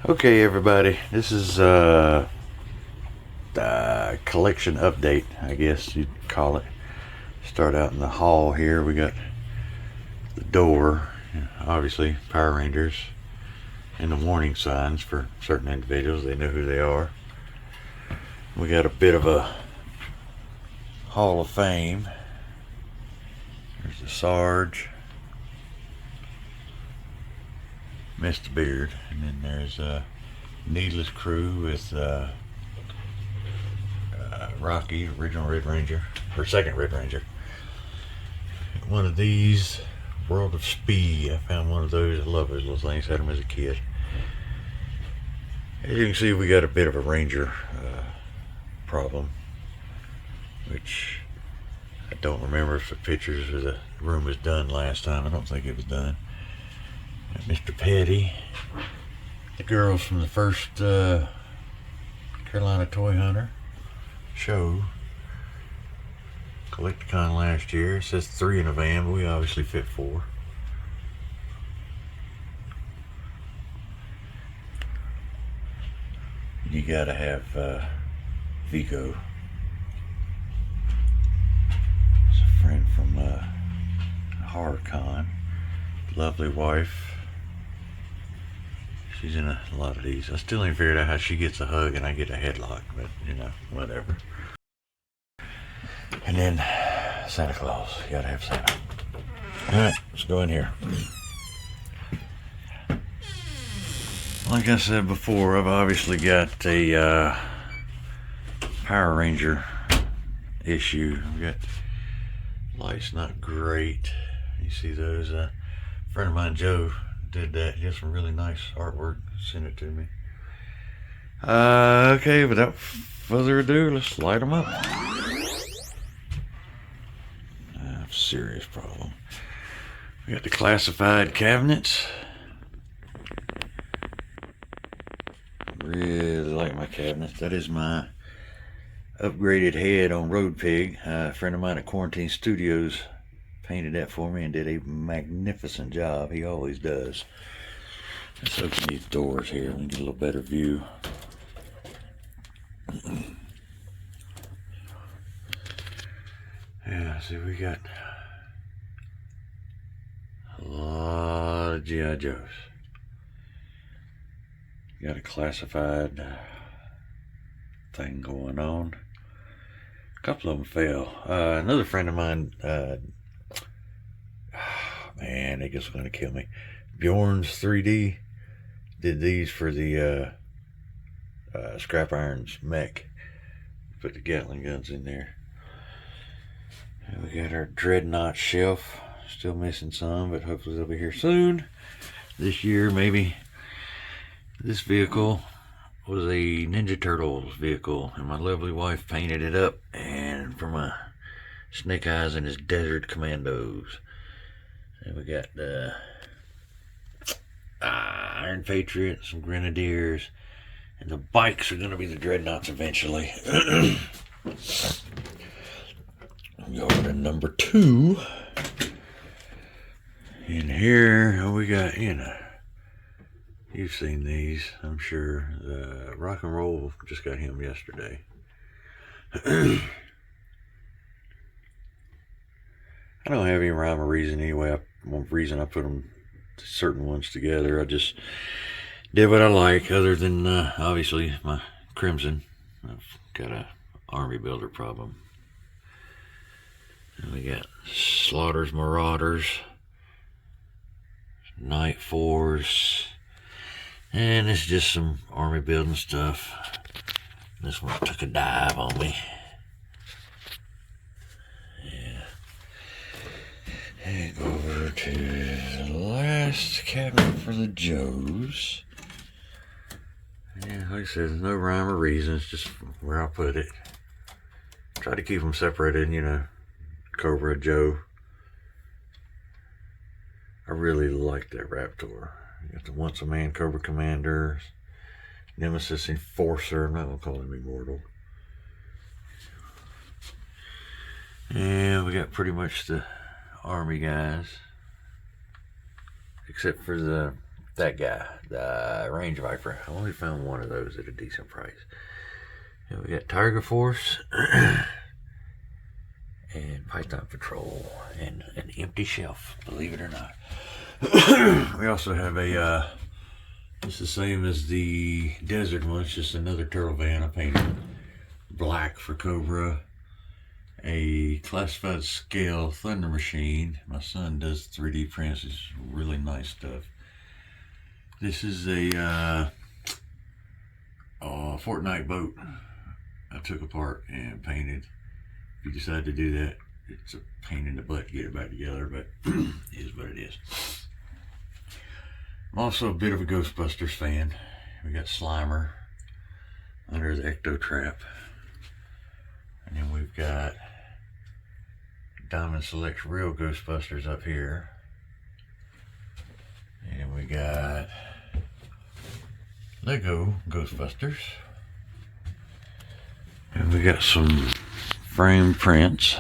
Okay, everybody, this is collection update, I guess you'd call it. Start out in the hall here. We got the door, obviously Power Rangers, and the warning signs for certain individuals. They know who they are. We got a bit of a Hall of Fame. There's the Sarge, Mr. Beard, and then there's a Needless Crew with Rocky, original Red Ranger, or second Red Ranger. One of these, World of Speed. I found one of those. I love those little things. Had them as a kid. As you can see, we got a bit of a Ranger problem, which I don't remember if the pictures of the room was done last time. I don't think it was done. Got Mr. Petty. The girls from the first Carolina Toy Hunter show. Collecticon last year. It says 3 in a van, but we obviously fit 4. You gotta have Vigo. It's a friend from HorrorCon. Lovely wife. She's in a lot of these. I still ain't figured out how she gets a hug and I get a headlock, but you know, whatever. And then Santa Claus. You gotta have Santa. Alright, let's go in here. Like I said before, I've obviously got a Power Ranger issue. I've got lights not great. You see those? A friend of mine, Joe, did that. He has some really nice artwork. Sent it to me. Okay, without further ado, let's light them up. Serious problem. We got the classified cabinets. Really like my cabinets. That is my upgraded head on Road Pig. A friend of mine at Quarantine Studios painted that for me and did a magnificent job. He always does. Let's open these doors here and get a little better view. Yeah, see, we got a lot of G.I. Joes. Got a classified thing going on. A couple of them fell. Another friend of mine, man, they just going to kill me. Bjorn's 3D did these for the Scrap Irons mech. Put the Gatling guns in there. And we got our Dreadnought shelf. Still missing some, but hopefully they'll be here soon. This year, maybe. This vehicle was a Ninja Turtles vehicle, and my lovely wife painted it up, and for my Snake Eyes and his Desert Commandos. And we got Iron Patriot, some Grenadiers, and the bikes are going to be the Dreadnoughts eventually. Go over to number 2. In here, we got, you know, you've seen these, I'm sure. Rock and Roll just got him yesterday. I don't have any rhyme or reason anyway. One reason I put them certain ones together. I just did what I like, other than obviously my Crimson. I've got a army builder problem. And we got Slaughter's Marauders, Night Force, and it's just some army building stuff. This one took a dive on me. Yeah. And go over to the last cabinet for the Joes. Yeah, like I said, there's no rhyme or reason. It's just where I put it. Try to keep them separated, you know. Cobra Joe. I really like that Raptor. You got the Once a Man Cobra Commander, Nemesis Enforcer. I'm not gonna call him Immortal. And we got pretty much the army guys, except for the that guy, the Range Viper. I only found one of those at a decent price. And we got Tiger Force and Python Patrol and an empty shelf, believe it or not. We also have a, it's the same as the desert one, it's just another turtle van. I painted black for Cobra. A classified scale Thunder Machine. My son does 3D prints. It's really nice stuff. This is a Fortnite boat I took apart and painted. If you decide to do that, it's a pain in the butt to get it back together, but it is what it is. I'm also a bit of a Ghostbusters fan. We got Slimer under the Ecto Trap. And then we've got Diamond Selects Real Ghostbusters up here. And we got Lego Ghostbusters. And we got some frame prints.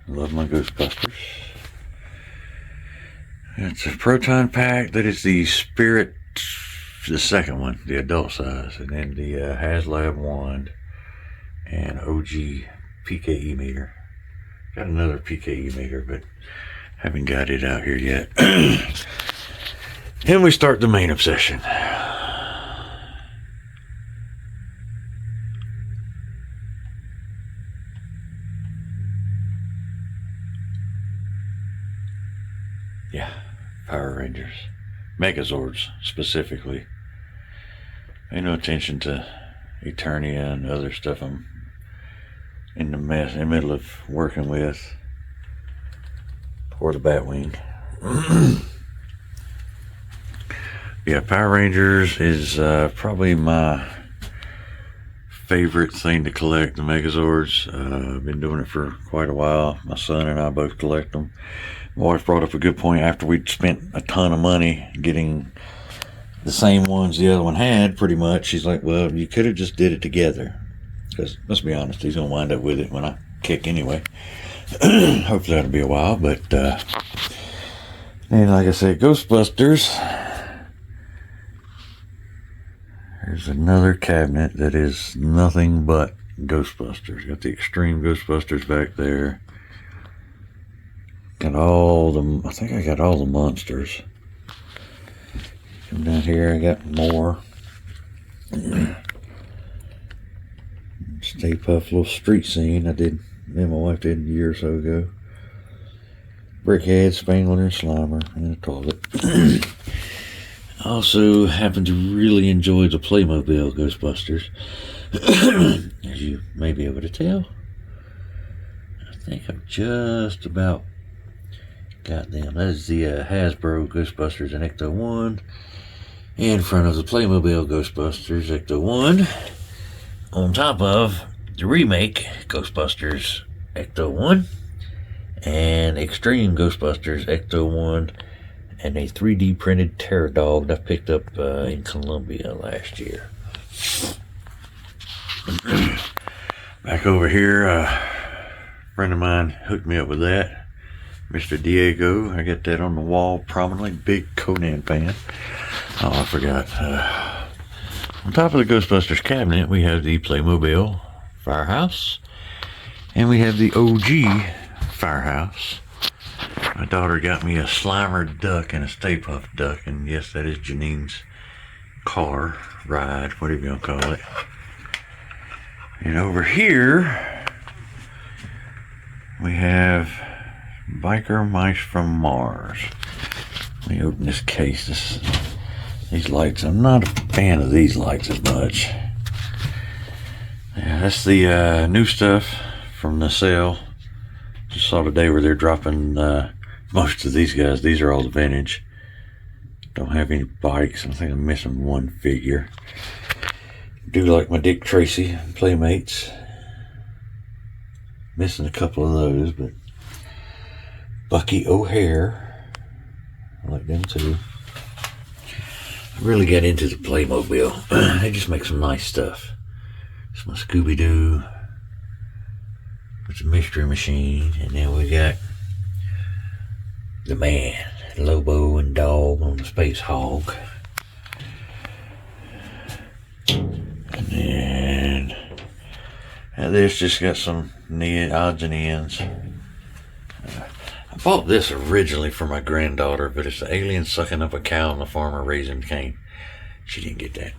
Love my Ghostbusters. It's a proton pack. That is the Spirit, the second one, the adult size. And then the HasLab wand. And OG PKE meter. Got another PKE meter, but haven't got it out here yet. And we start the main obsession. Yeah, Power Rangers. Megazords, specifically. Pay no attention to Eternia and other stuff I'm in the middle of working with, or the Batwing. Yeah, Power Rangers is probably my favorite thing to collect, the Megazords. I've been doing it for quite a while. My son and I both collect them. My wife brought up a good point. After we'd spent a ton of money getting the same ones the other one had, pretty much, she's like, well, you could have just did it together. Because, let's be honest, he's going to wind up with it when I kick anyway. Hopefully that'll be a while, but, and like I said, Ghostbusters. There's another cabinet that is nothing but Ghostbusters. Got the Extreme Ghostbusters back there. Got all the, I think I got all the monsters. Come down here, I got more. Stay Puft little street scene me and my wife did a year or so ago. Brickhead, Spangler, and Slimer, and a toilet. Also happen to really enjoy the Playmobil Ghostbusters. As you may be able to tell, I think I've just about got them. That is the Hasbro Ghostbusters and Ecto 1 in front of the Playmobil Ghostbusters Ecto 1, on top of the remake Ghostbusters Ecto 1 and Extreme Ghostbusters Ecto 1 and a 3D printed Terror Dog that I picked up in Colombia last year. Back over here, a friend of mine hooked me up with that. Mr. Diego, I got that on the wall prominently. Big Conan fan. Oh, I forgot. On top of the Ghostbusters cabinet, we have the Playmobil Firehouse. And we have the OG Firehouse. My daughter got me a Slimer duck and a Stay Puft duck. And yes, that is Janine's car, ride, whatever you want to call it. And over here, we have Biker Mice from Mars. Let me open this case. These lights, I'm not a fan of these lights as much. Yeah, that's the new stuff from the sale. Just saw today where they're dropping most of these guys. These are all the vintage. Don't have any bikes. I think I'm missing one figure. Do like my Dick Tracy Playmates. Missing a couple of those, but Bucky O'Hare, I like them too. I really got into the Playmobil. They just make some nice stuff. It's my Scooby-Doo. It's a Mystery Machine. And then we got the man, Lobo and Dog on the Space Hog. And then this just got some odds and ends. I bought this originally for my granddaughter, but it's the alien sucking up a cow and the farmer raising cane. She didn't get that.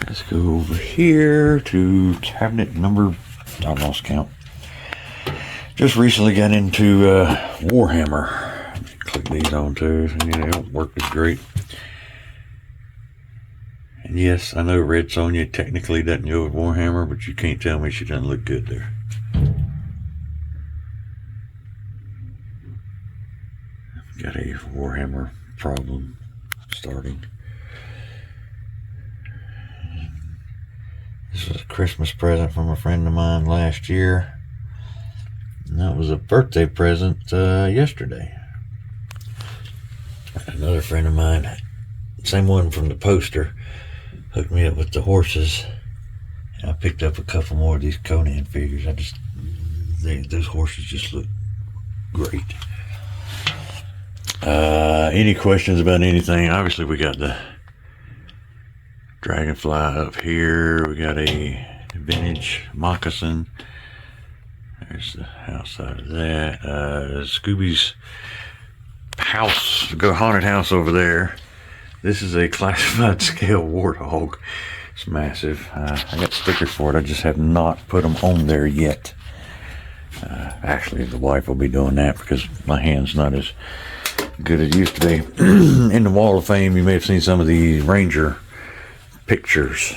Let's go over here to cabinet number, I lost count. Just recently got into Warhammer. Click these on too. They don't work as great. And yes, I know Red Sonja technically doesn't go with Warhammer, but you can't tell me she doesn't look good there. I've got a Warhammer problem starting. This was a Christmas present from a friend of mine last year. And that was a birthday present yesterday. Another friend of mine, same one from the poster, hooked me up with the horses. And I picked up a couple more of these Conan figures. Those horses just look great. Any questions about anything? Obviously we got the Dragonfly up here. We got a vintage moccasin. There's the outside of that. Scooby's house, haunted house over there. This is a classified scale warthog. It's massive. I got stickers for it. I just have not put them on there yet. Actually, the wife will be doing that because my hand's not as good as it used to be. In the Wall of Fame, you may have seen some of the Ranger pictures.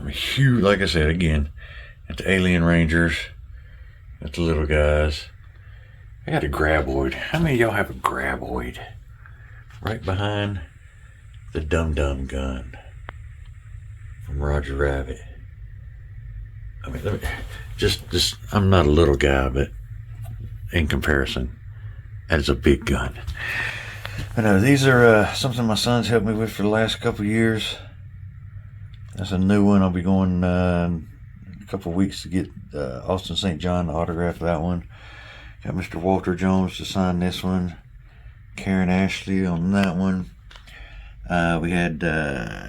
Huge, like I said, again, got the alien Rangers, got the little guys. I got a graboid. How many of y'all have a graboid? Right behind the Dum Dum gun from Roger Rabbit. I mean, just I'm not a little guy, but in comparison, that is a big gun. I know these are something my son's helped me with for the last couple of years. That's a new one. I'll be going in a couple of weeks to get Austin St. John to autograph that one. Got Mr. Walter Jones to sign this one. Karen Ashley on that one. We had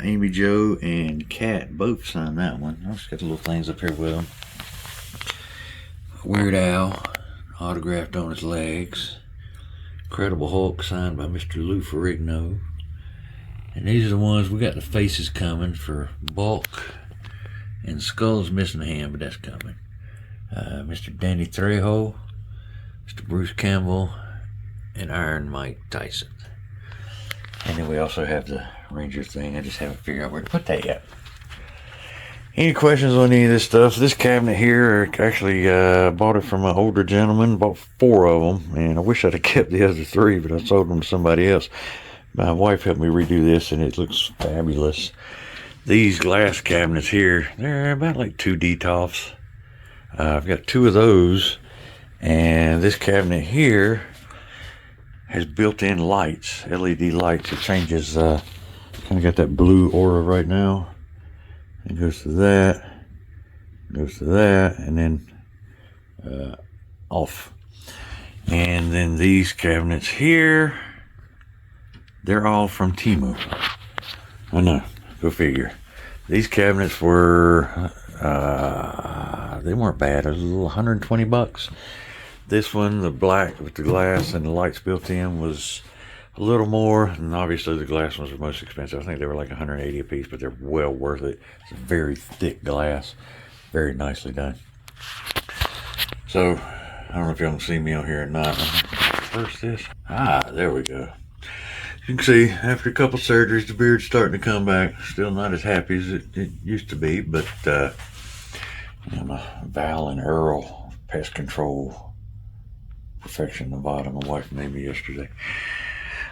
Amy Jo and Kat both sign that one. I just got the little things up here with them. Weird Al autographed on his legs. Incredible Hulk signed by Mr. Lou Ferrigno. And these are the ones, we got the faces coming for Bulk. And Skull's missing a hand, but that's coming. Mr. Danny Trejo, Mr. Bruce Campbell, and Iron Mike Tyson. And then we also have the Ranger thing. I just haven't figured out where to put that yet. Any questions on any of this stuff? This cabinet here, actually bought it from an older gentleman. Bought 4 of them, and I wish I'd have kept the other 3, but I sold them to somebody else. My wife helped me redo this, and it looks fabulous. These glass cabinets here, they're about like 2 Detolfs. I've got 2 of those, and this cabinet here has built-in lights, LED lights. It changes, kind of got that blue aura right now. It goes to that, goes to that, and then off. And then these cabinets here, they're all from Temu. I know, go figure. These cabinets were, they weren't bad. It was a little 120 bucks. This one, the black with the glass and the lights built in, was a little more, and obviously the glass ones were most expensive. I think they were like 180 a piece, but they're well worth it. It's a very thick glass, very nicely done. So, I don't know if y'all can see me on here or not. Where's this? There we go. You can see, after a couple surgeries, the beard's starting to come back. Still not as happy as it used to be, but Val and Earl, pest control, perfection Nevada, my wife made me yesterday.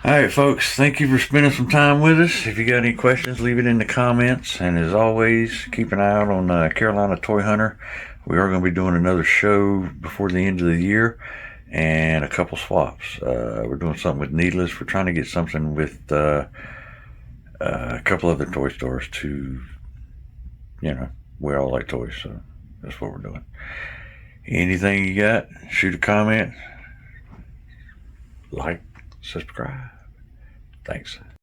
Alright folks, thank you for spending some time with us. If you got any questions, leave it in the comments. And as always, keep an eye out on Carolina Toy Hunter. We are going to be doing another show before the end of the year, and a couple swaps. We're doing something with Needless. We're trying to get something with a couple other toy stores to, we all like toys, so that's what we're doing. Anything you got, shoot a comment. like, subscribe. Thanks.